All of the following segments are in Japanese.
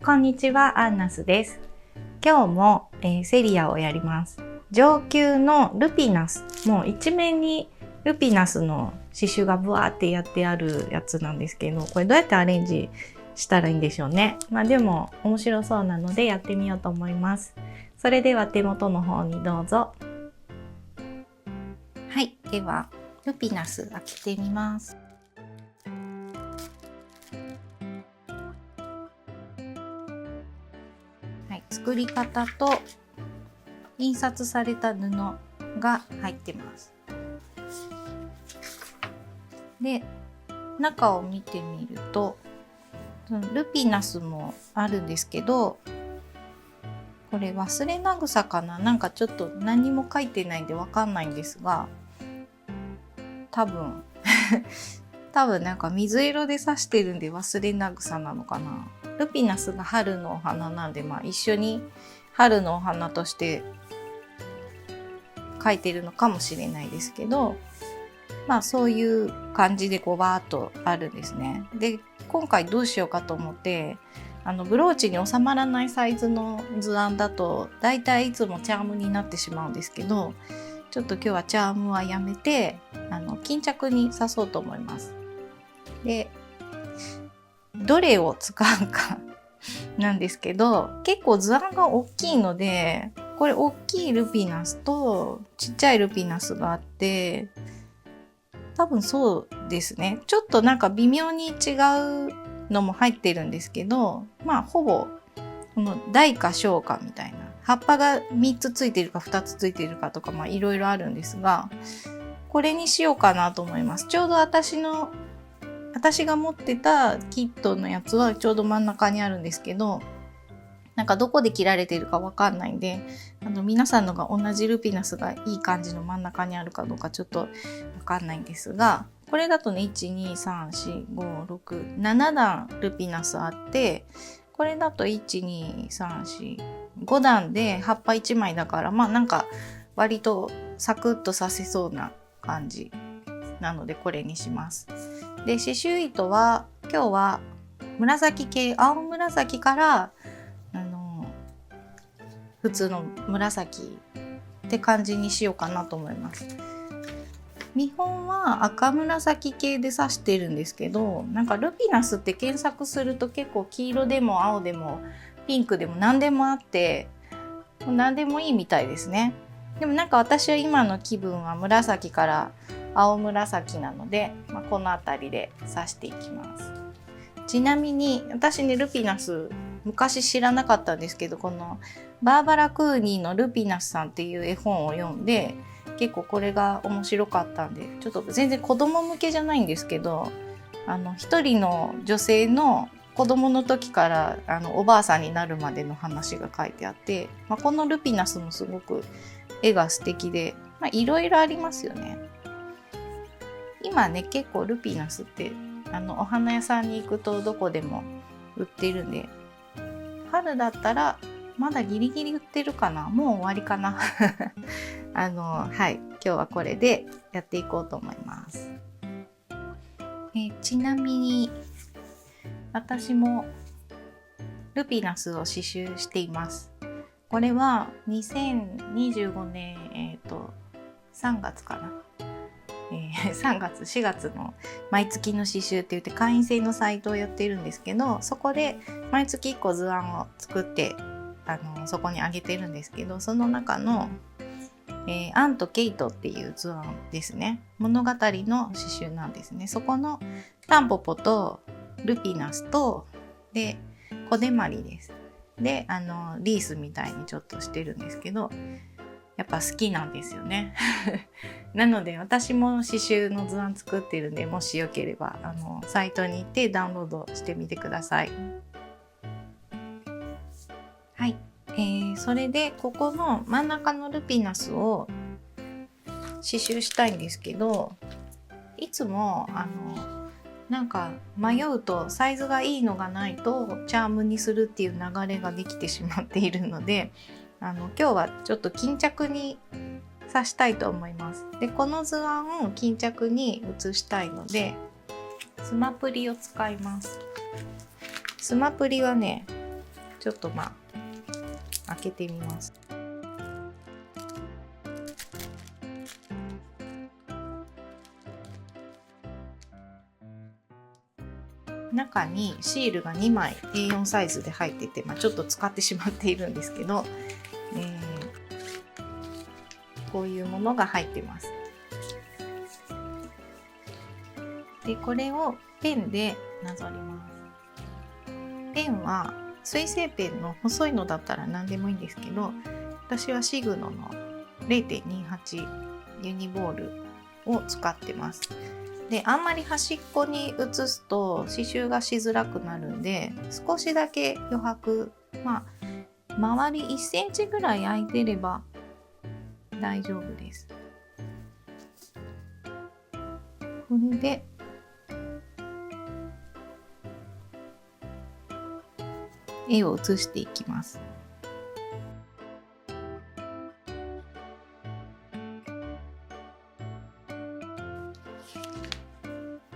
こんにちは、アンナスです。今日も、セリアをやります。上級のルピナス、もう一面にルピナスの刺繍がブワーってやってあるやつなんですけど、これどうやってアレンジしたらいいんでしょうね。でも面白そうなのでやってみようと思います。それでは手元の方にどうぞ。はい、ではルピナス開けてみます。作り方と印刷された布が入ってます。で、中を見てみるとルピナスもあるんですけど、これ忘れな草かな、なんかちょっと何も書いてないんでわかんないんですが、多分なんか水色で刺してるんで忘れな草なのかな。ルピナスが春のお花なんで、一緒に春のお花として描いてるのかもしれないですけど、そういう感じでバーっとあるんですね。で、今回どうしようかと思って、ブローチに収まらないサイズの図案だとだいたいいつもチャームになってしまうんですけど、ちょっと今日はチャームはやめて巾着に刺そうと思います。で、どれを使うかなんですけど、結構図案が大きいので、これ大きいルピナスとちっちゃいルピナスがあって、多分そうですね。ちょっとなんか微妙に違うのも入ってるんですけど、ほぼこの大か小かみたいな、葉っぱが3つついてるか2つついてるかとかいろいろあるんですが、これにしようかなと思います。ちょうど私が持ってたキットのやつはちょうど真ん中にあるんですけど、なんかどこで切られてるかわかんないんで、皆さんのが同じルピナスがいい感じの真ん中にあるかどうかちょっとわかんないんですが、これだとね、1、2、3、4、5、6、7段ルピナスあって、これだと1、2、3、4、5段で葉っぱ1枚だから、なんか割とサクッとさせそうな感じなのでこれにします。で、刺繍糸は今日は紫系、青紫から普通の紫って感じにしようかなと思います。見本は赤紫系で刺してるんですけど、なんかルピナスって検索すると結構黄色でも青でもピンクでも何でもあって、何でもいいみたいですね。でもなんか私は今の気分は紫から青紫なので、この辺りで刺していきます。ちなみに私ね、ルピナス昔知らなかったんですけど、このバーバラ・クーニーのルピナスさんっていう絵本を読んで、結構これが面白かったんで、ちょっと全然子供向けじゃないんですけど、一人の女性の子供の時からおばあさんになるまでの話が書いてあって、このルピナスもすごく絵が素敵で、いろいろありますよね。今ね、結構ルピナスってお花屋さんに行くとどこでも売ってるんで、春だったらまだギリギリ売ってるかな、もう終わりかなはい、今日はこれでやっていこうと思います。ちなみに私もルピナスを刺繍しています。これは2025年3月かな、3月4月の毎月の刺繍って言って会員制のサイトをやってるんですけど、そこで毎月1個図案を作ってそこにあげてるんですけど、その中の、アンとケイトっていう図案ですね。物語の刺繍なんですね。そこのタンポポとルピナスとでコデマリです。でリースみたいにちょっとしてるんですけど、やっぱ好きなんですよねなので私も刺繍の図案作ってるんで、もしよければサイトに行ってダウンロードしてみてください。はい、それでここの真ん中のルピナスを刺繍したいんですけど、いつもなんか迷うとサイズがいいのがないとチャームにするっていう流れができてしまっているので、今日はちょっと巾着に刺したいと思います。で、この図案を巾着に写したいのでスマプリを使います。スマプリはね、ちょっと開けてみます。中にシールが2枚 A4 サイズで入ってて、ちょっと使ってしまっているんですけど、こういうものが入ってます。でこれをペンでなぞります。ペンは水性ペンの細いのだったら何でもいいんですけど、私はシグノの 0.28 ユニボールを使ってます。であんまり端っこに写すと刺繍がしづらくなるんで、少しだけ余白、周り1センチぐらい空いてれば大丈夫です。これで絵を写していきます。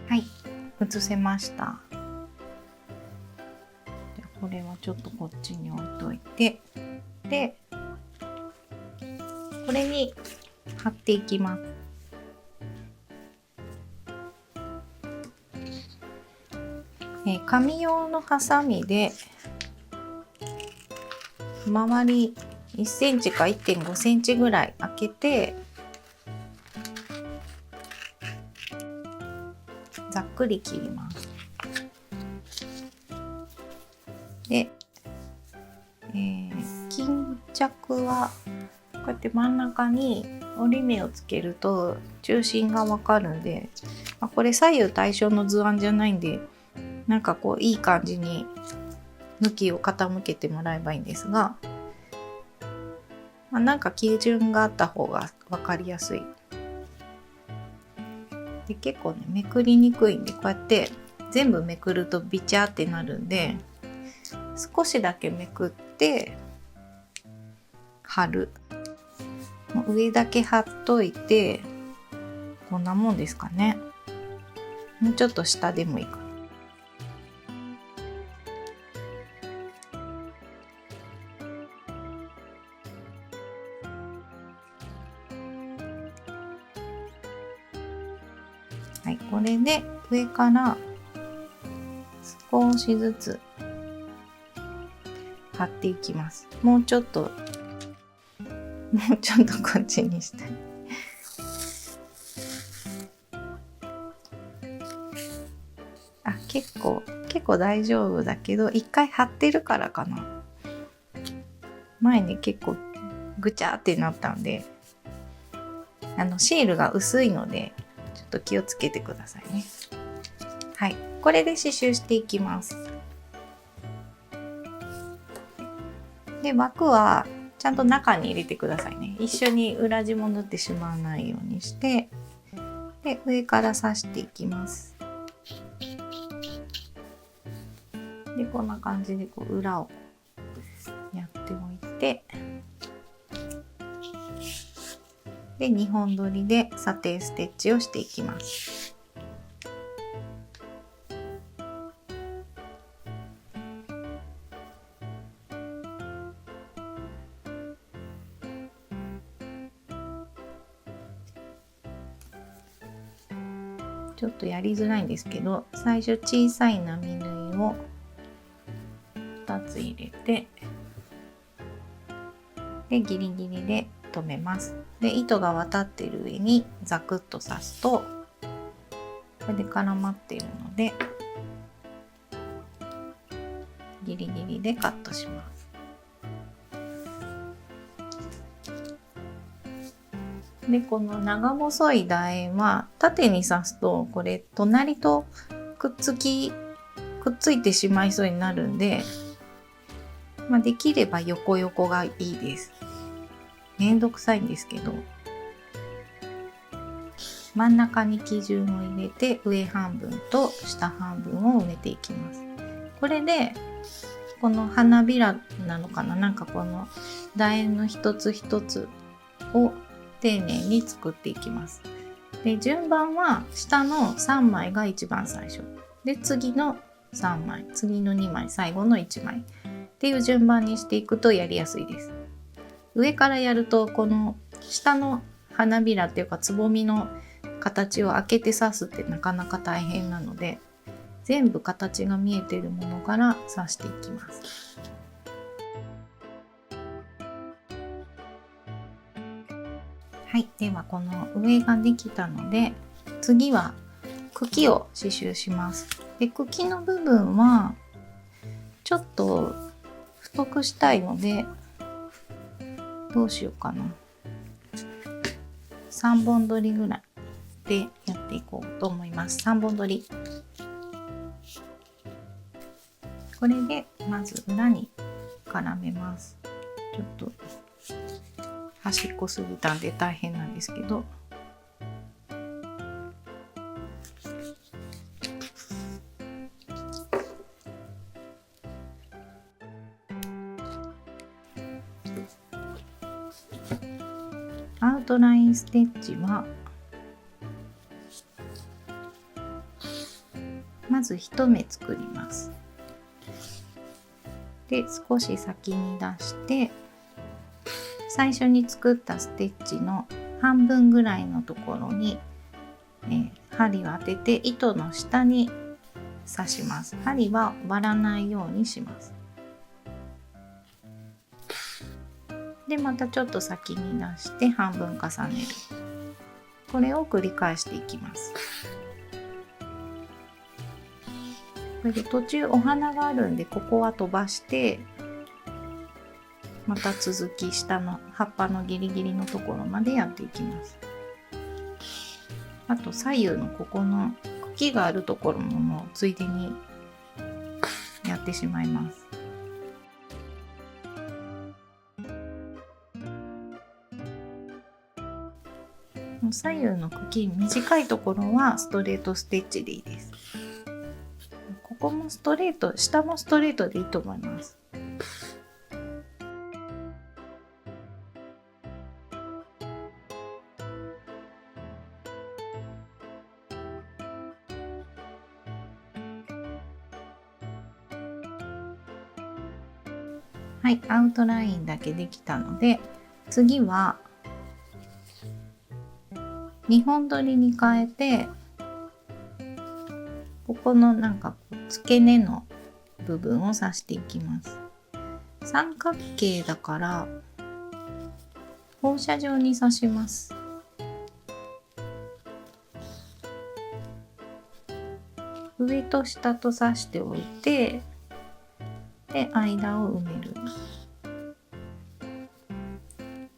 はい、写せました。これはちょっとこっちに置いといて、でこれに貼っていきます。紙用のハサミで周り1センチか 1.5 センチぐらい開けて、ざっくり切ります。で、巾着はこうやって真ん中に折り目をつけると中心がわかるんで、これ左右対称の図案じゃないんで、なんかこういい感じに向きを傾けてもらえばいいんですが、なんか基準があった方が分かりやすい。で結構ねめくりにくいんで、こうやって全部めくるとビチャーってなるんで、少しだけめくって貼る。上だけ貼っといて、こんなもんですかね。もうちょっと下でもいいかな。はい、これで上から少しずつ貼っていきます。もうちょっとこっちにしたい。結構大丈夫だけど、一回貼ってるからかな。前に結構ぐちゃってなったんで、シールが薄いのでちょっと気をつけてくださいね。はい、これで刺繍していきます。で枠はちゃんと中に入れてくださいね。一緒に裏地も縫ってしまわないようにして、で上から刺していきます。でこんな感じでこう裏をやっておいて、で2本取りで査定ステッチをしていきます。ちょっとやりづらいんですけど、最初小さい波縫いを2つ入れて、でギリギリで留めます。で糸が渡っている上にザクッと刺すとこれで絡まっているので、ギリギリでカットします。でこの長細い楕円は縦に刺すとこれ隣とくっついてしまいそうになるんで、できれば横横がいいです。めんどくさいんですけど、真ん中に基準を入れて上半分と下半分を埋めていきます。これでこの花びらなのかな、なんかこの楕円の一つ一つを丁寧に作っていきます。で順番は下の3枚が一番最初で、次の3枚、次の2枚、最後の1枚っていう順番にしていくとやりやすいです。上からやるとこの下の花びらっていうかつぼみの形を開けて刺すってなかなか大変なので、全部形が見えているものから刺していきます。はい、ではこの上ができたので、次は茎を刺繍します。で、茎の部分はちょっと太くしたいので、どうしようかな。3本取りぐらいでやっていこうと思います。3本取り。これでまず裏に絡めます。ちょっと端っこすぎたんで大変なんですけど、アウトラインステッチはまず1目作ります。で、少し先に出して最初に作ったステッチの半分ぐらいのところに、針を当てて糸の下に刺します。針は割らないようにします。で、またちょっと先に出して半分重ねる。これを繰り返していきます。これで途中お花があるんで、ここは飛ばしてまた続き下の葉っぱのギリギリのところまでやっていきます。あと左右のここの茎があるところもついでにやってしまいます。左右の茎短いところはストレートステッチでいいです。ここもストレート、下もストレートでいいと思います。はい、アウトラインだけできたので、次は2本取りに変えて、ここのなんか付け根の部分を刺していきます。三角形だから放射状に刺します。上と下と刺しておいて、で間を埋める。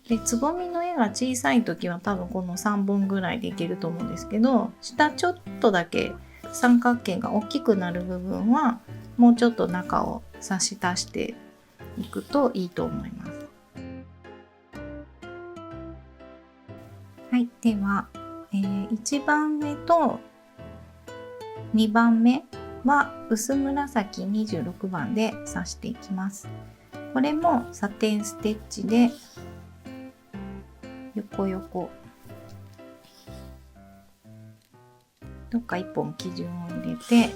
で、つぼみの絵が小さい時は多分この3本ぐらいでいけると思うんですけど、下ちょっとだけ三角形が大きくなる部分はもうちょっと中を差し足していくといいと思います。はい、では、1番目と2番目は薄紫26番で刺していきます。これもサテンステッチで横横どっか1本基準を入れて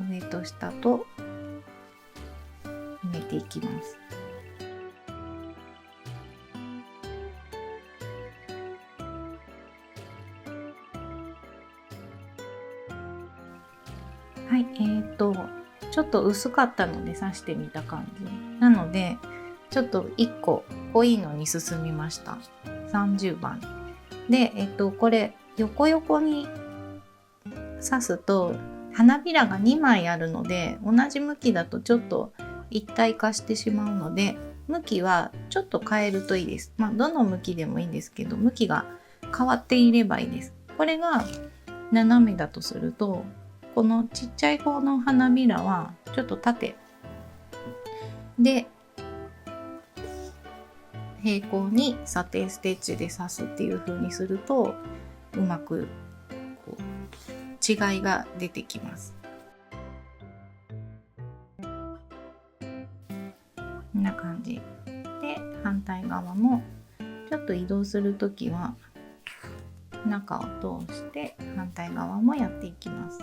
上と下と埋めていきます。はい、ちょっと薄かったので刺してみた感じなので、ちょっと1個濃いのに進みました。30番で、これ横横に刺すと花びらが2枚あるので、同じ向きだとちょっと一体化してしまうので、向きはちょっと変えるといいです。どの向きでもいいんですけど、向きが変わっていればいいです。これが斜めだとすると、このちっちゃい方の花びらはちょっと縦で平行にサテンステッチで刺すっていう風にすると、うまくこう違いが出てきます。こんな感じで、反対側もちょっと移動するときは中を通して反対側もやっていきます。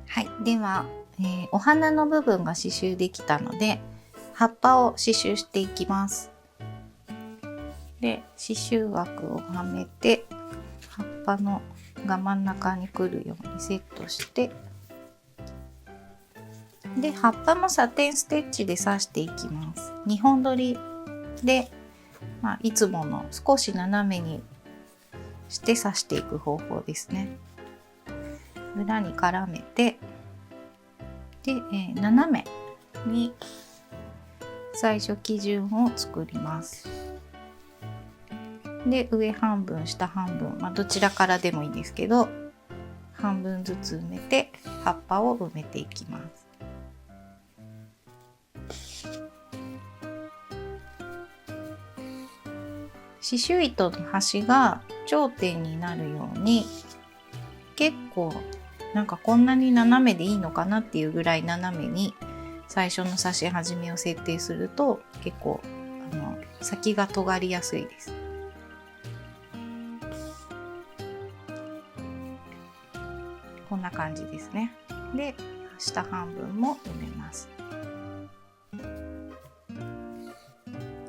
はい、では、お花の部分が刺繍できたので葉っぱを刺繍していきます。で刺繍枠をはめて葉っぱのが真ん中に来るようにセットして、で葉っぱもサテンステッチで刺していきます。2本取りで、いつもの少し斜めにして刺していく方法ですね。裏に絡めて、で、斜めに最初基準を作ります。で上半分下半分、どちらからでもいいんですけど半分ずつ埋めて葉っぱを埋めていきます。刺繍糸の端が頂点になるように、結構なんかこんなに斜めでいいのかなっていうぐらい斜めに最初の刺し始めを設定すると結構先が尖りやすいです。こんな感じですね。で下半分も埋めます。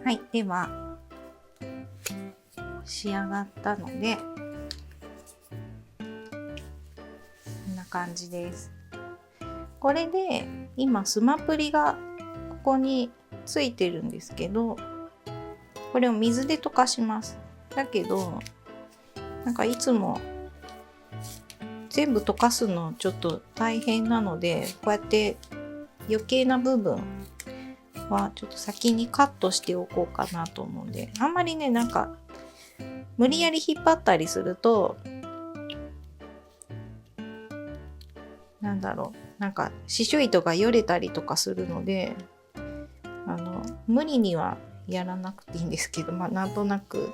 はい、では仕上がったのでこんな感じです。これで今スマプリがここについてるんですけど、これを水で溶かします。だけどなんかいつも全部溶かすのちょっと大変なので、こうやって余計な部分はちょっと先にカットしておこうかなと思うんで、あんまりねなんか無理やり引っ張ったりするとなんか刺繍糸がよれたりとかするので、無理にはやらなくていいんですけど、なんとなく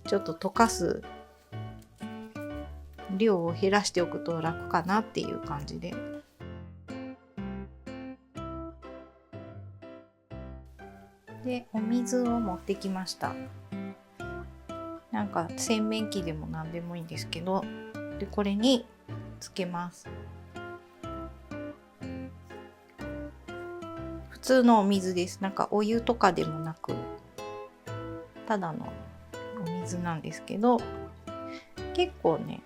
ちょっと溶かす量を減らしておくと楽かなっていう感じで。でお水を持ってきました。なんか洗面器でも何でもいいんですけど、でこれにつけます。普通のお水です。なんかお湯とかでもなくただのお水なんですけど、結構ね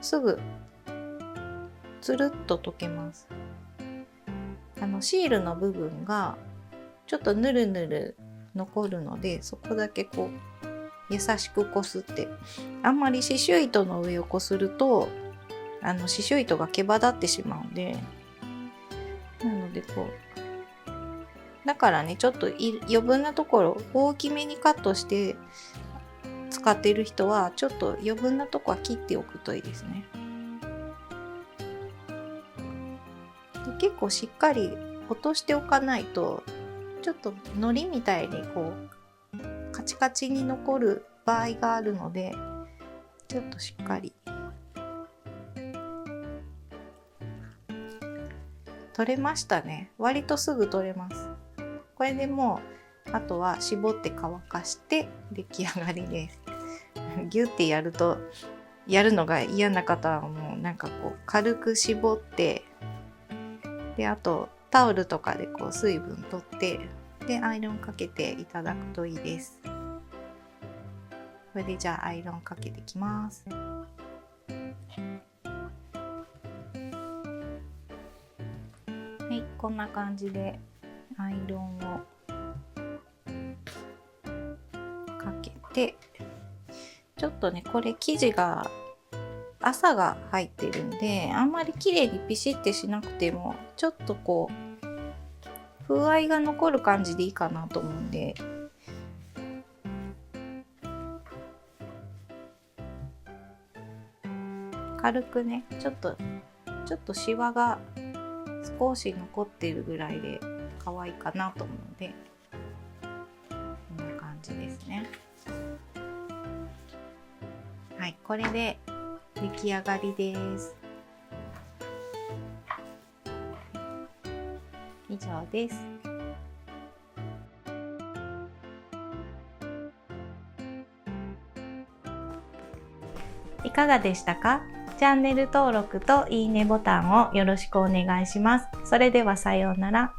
すぐつるっと溶けます。シールの部分がちょっとぬるぬる残るので、そこだけこう優しくこすって、あんまり刺繍糸の上をこすると刺繍糸が毛羽立ってしまうんで、なのでこうだからね、ちょっと余分なところ大きめにカットして使っている人はちょっと余分なとこは切っておくといいですね。で結構しっかり落としておかないとちょっと糊みたいにこうカチカチに残る場合があるので、ちょっとしっかり取れましたね。割とすぐ取れます。これでもうあとは絞って乾かして出来上がりです。ギュッてやると、やるのが嫌な方はもうなんかこう軽く絞って、であとタオルとかでこう水分取ってでアイロンかけていただくといいです。これでじゃあアイロンかけてきます。はい、こんな感じでアイロンをかけて、ちょっとねこれ生地が麻が入ってるんであんまり綺麗にピシッてしなくてもちょっとこう風合いが残る感じでいいかなと思うんで、軽くねちょっとシワが少し残ってるぐらいで可愛いかなと思うので、こんな感じですね。はい、これで出来上がりです。以上です。いかがでしたか？チャンネル登録といいねボタンをよろしくお願いします。それではさようなら。